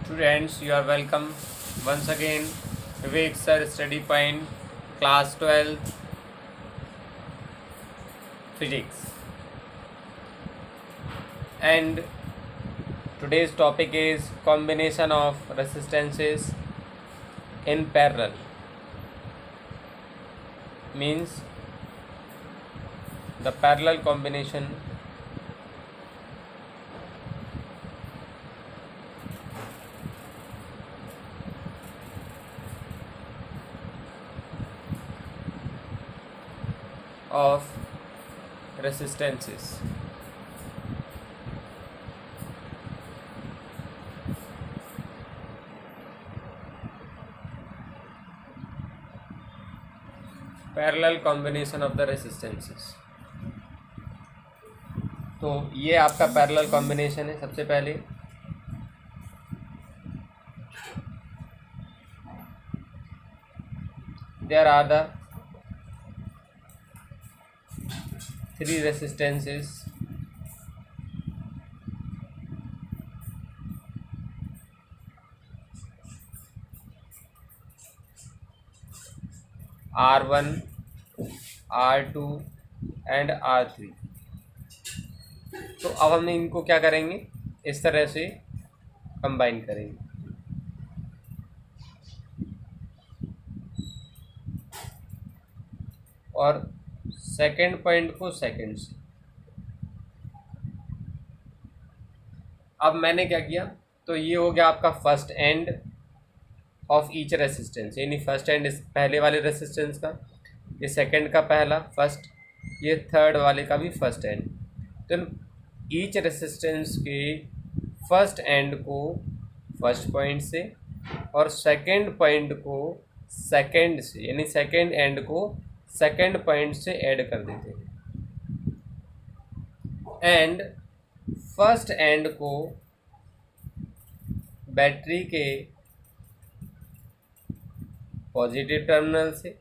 Students, you are welcome once again. Vivek Sir Study Point, Class 12, Physics. And today's topic is combination of resistances in parallel. Means the parallel combination of resistances. Parallel combination of the resistances. तो ये आपका parallel combination है. सबसे पहले there are the three resistances R1, R2 and R3. तो अब हम इनको क्या करेंगे, इस तरह से कंबाइन करेंगे. और सेकेंड पॉइंट को सेकेंड से. अब मैंने क्या किया, तो ये हो गया आपका first end of each resistance, यानी फर्स्ट एंड इस पहले वाले रेसिस्टेंस का, ये सेकंड का पहला फर्स्ट, ये थर्ड वाले का भी फर्स्ट एंड. तो ईच रेसिस्टेंस के फर्स्ट एंड को फर्स्ट पॉइंट से और सेकंड पॉइंट को सेकंड से, यानी सेकंड एंड को सेकंड पॉइंट से ऐड कर देते हैं. एंड फर्स्ट एंड को बैटरी के पॉजिटिव टर्मिनल से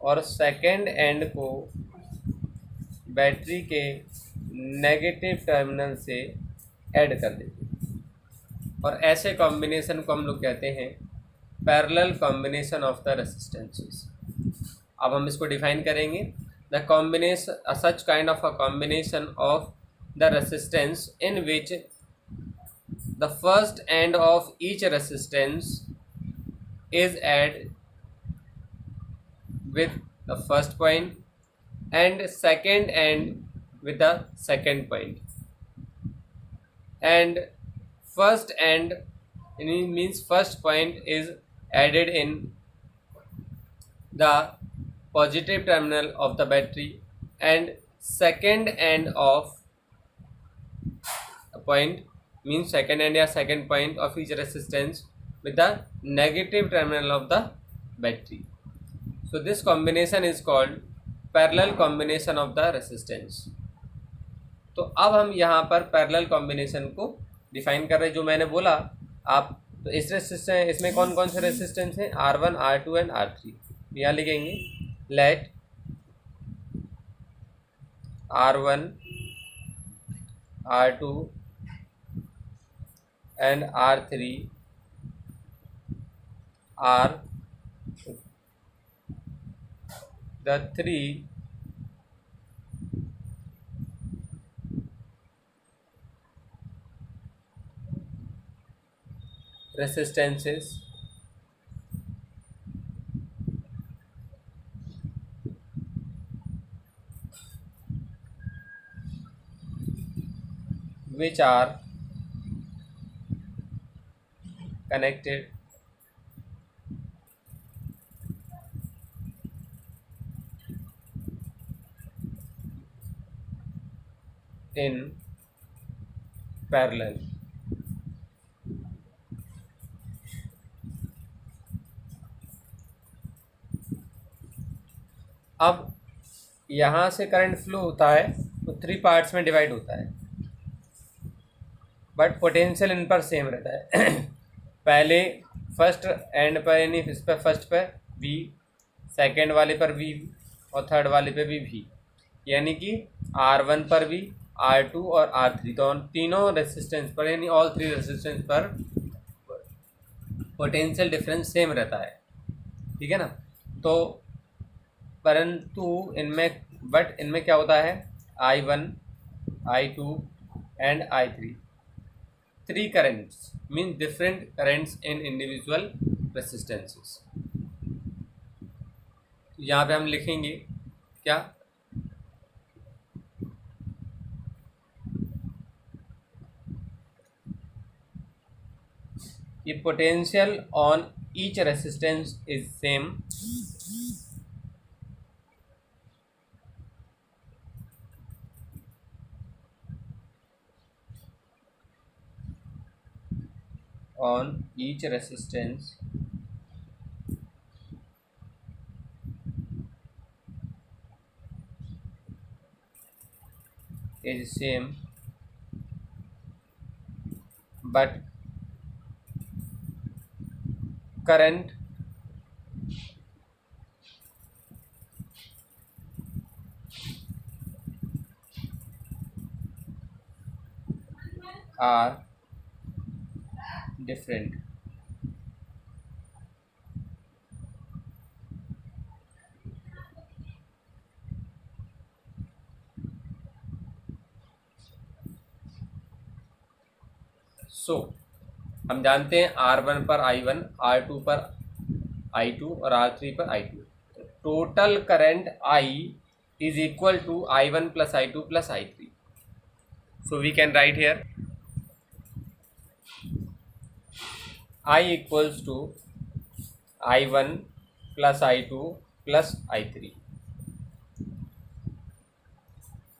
और सेकंड एंड को बैटरी के नेगेटिव टर्मिनल से ऐड कर देते हैं. और ऐसे कॉम्बिनेशन को हम लोग कहते हैं parallel combination of the resistances. अब हम इसको डिफाइन करेंगे. The combination such kind of a combination of the resistance in which the first end of each resistance is add with the first point and second end with the second point, and first end means first point is added in the positive terminal of the battery and second end of a point means second end या second point of each resistance with the negative terminal of the battery. So this combination is called parallel combination of the resistance. तो अब हम यहाँ पर parallel combination को define कर रहे हैं. जो मैंने बोला आप, तो इस रेसिस्टेंस, इसमें कौन कौन से रेसिस्टेंस हैं, R1, R2 एंड R3. यहाँ लिखेंगे let R1, R2 and R3 are the three resistances which are connected in parallel. अब यहाँ से करंट फ्लो होता है तो 3 पार्ट्स में डिवाइड होता है, बट पोटेंशियल इन पर सेम रहता है. पहले फर्स्ट एंड पर, यानी इस पर फर्स्ट पर V, सेकेंड वाले पर V और थर्ड वाले पे भी V, यानी कि R1 पर भी, R2 और R3, तो तीनों रेसिस्टेंस पर, यानी ऑल थ्री रेसिस्टेंस पर पोटेंशियल डिफरेंस सेम रहता है, ठीक है ना। तो परंतु इनमें क्या होता है, I1, I2 and I3, three currents mean different currents in individual resistances. यहाँ पे हम लिखेंगे क्या, ये potential on each resistance is same on each resistance is same, but current are different. So हम जानते हैं R1 पर I1, R2 पर I2 और R3 पर I2। Total current I is equal to I1 plus I2 plus I3. So we can write here I equals to I1 plus I2 plus I3।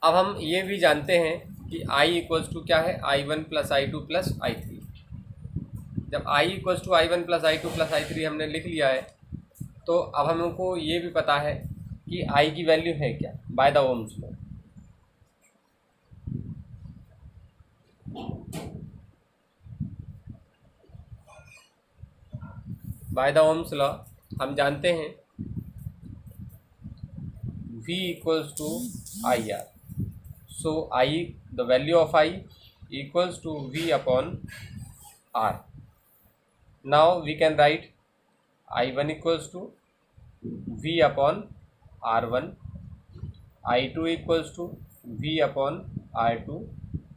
अब हम ये भी जानते हैं कि I इक्वल्स टू क्या है, I1 plus I2 plus I3। जब I equals to I1 plus I2 plus I3 हमने लिख लिया है, तो अब हमको ये भी पता है कि I की वैल्यू है क्या, by the Ohm's law. By the Ohm's law हम जानते हैं V equals to IR। So the value of I equals to V upon R. Now we can write I1 equals to V upon R1, I2 equals to V upon R2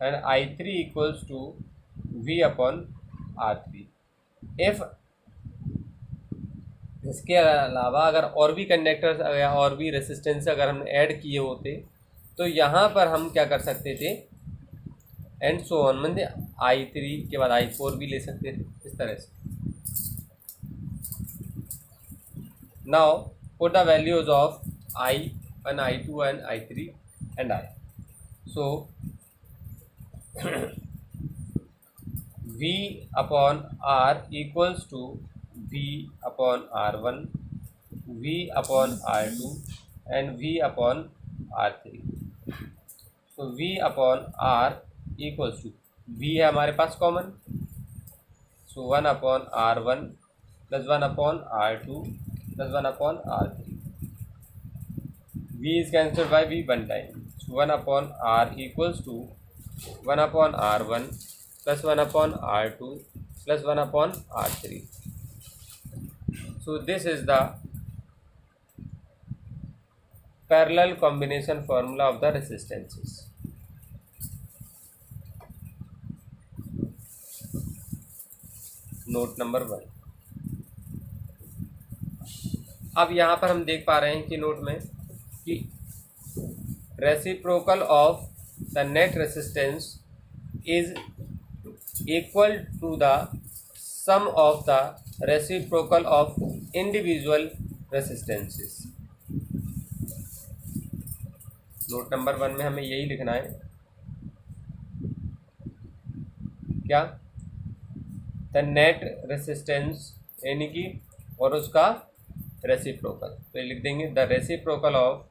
and I3 equals to V upon R3। If इसके अलावा अगर और भी conductors या और भी resistance अगर हमने ऐड किए होते तो यहाँ पर हम क्या कर सकते थे, एंड सो ऑन, मतलब I3 के बाद I4 भी ले सकते थे इस तरह से। Now put the values of I1, I2 and I3 and I। So V upon R equals to V upon R1, V upon R2 and V upon R3। तो V upon R equals to, V है हमारे पास common, so 1 upon R1 plus 1 upon R2 plus 1 upon R3। V is cancelled by V one time, so 1 upon R equals to 1 upon R1 plus 1 upon R2 plus 1 upon R3। So this is the parallel combination formula of the resistances। Note number 1। अब यहाँ पर हम देख पा रहे हैं कि note में कि reciprocal of the net resistance is equal to the sum of the reciprocal of individual resistances. Note number 1 में हमें यही लिखना है, क्या, द नेट रेसिस्टेंस यानी कि और उसका रेसिप्रोकल, तो लिख देंगे the reciprocal of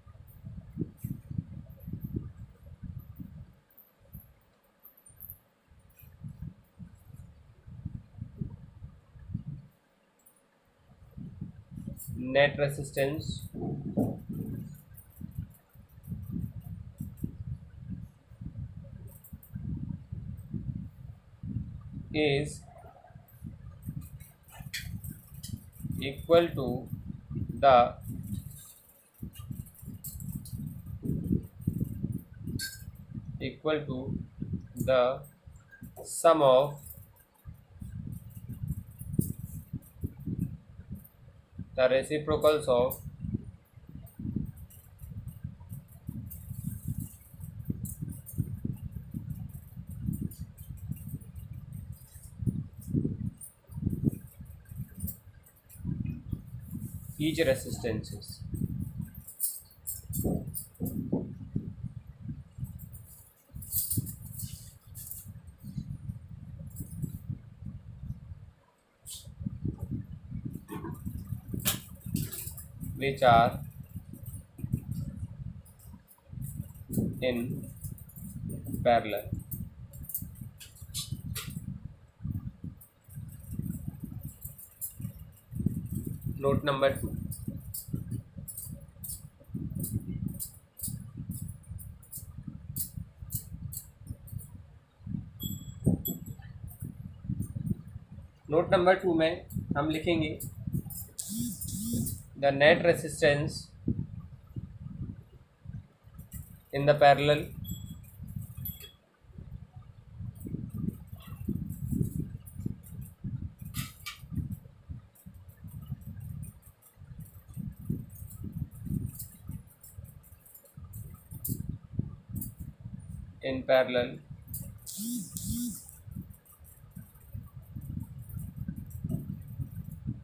net resistance is equal to the sum of the reciprocals of each resistances. Which are in parallel. Note number 2. Note number 2 में हम लिखेंगे the net resistance in the parallel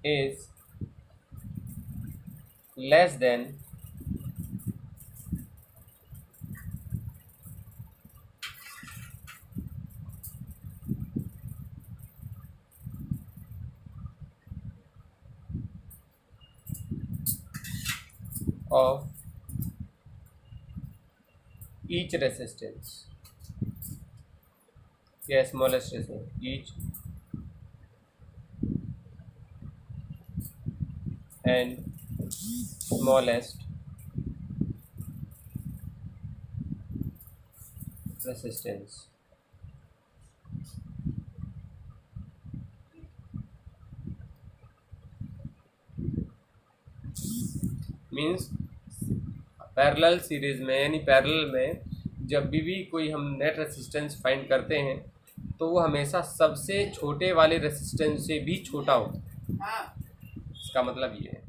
is less than of each resistance. Yes, smallest resistance, each and smallest resistance. Means parallel series में यानी parallel में जब भी कोई हम नेट रेसिस्टेंस फाइंड करते हैं तो वो हमेशा सबसे छोटे वाले रेसिस्टेंस से भी छोटा होता है। इसका मतलब ये है।